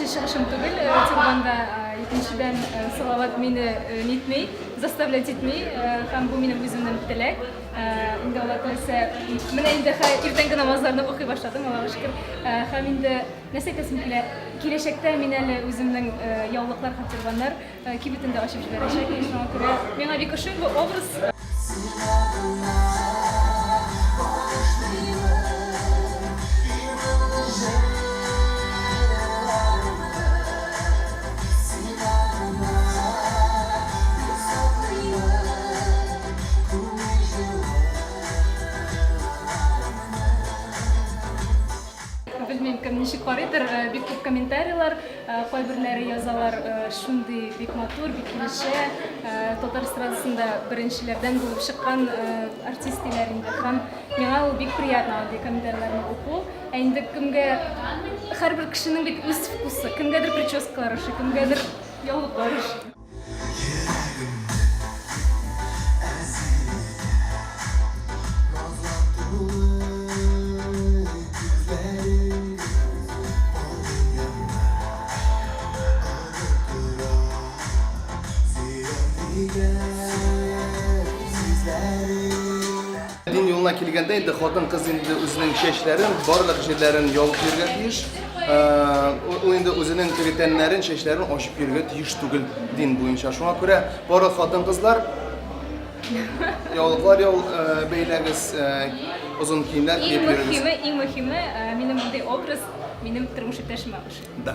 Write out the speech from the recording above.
birinchi çıkışım tugul. Turbanda ikinciden salavat meni nitmey, zastavlять etmey. Hem bu benim özümden tilek. Indi Allah kalsa, men indi ertengi namazlarını okuy başladım Allah'a şükür. Hem indi nese kesim kileşekte meneli özümden yavlıklar hatırlanır. Kibitinde aşıp jiberecek. Şuna göre mena bir koşu bu obraz. Bilmem kim nişik varıdır, bir kup komentaryalar, koyberleri yazarlar, şundi bik matur, bik kilişe, Tatar sırasında birincilerden bulup çıkan artistlerinde hem bana o bik приятно oldu komentarlarını oku. Endi kimge her bir kişinin bir üst fikusu, kimgedir прическалары, kimgedir yolukları. Din yoluna kelganda endi xotin qiz endi o'zining shashlarını, barliq yerlarini yopib yurgan deyish, u endi o'zining tanlarini, shashlarini ochib yurgan deyish tugul din bo'yicha. Shunga ko'ra barliq xotin qizlar yolg'lar beylagiz uzun kiyimlar kiyib yurgan. Eng muhimi, benim bunday obraz benim turmush irdashim. Da.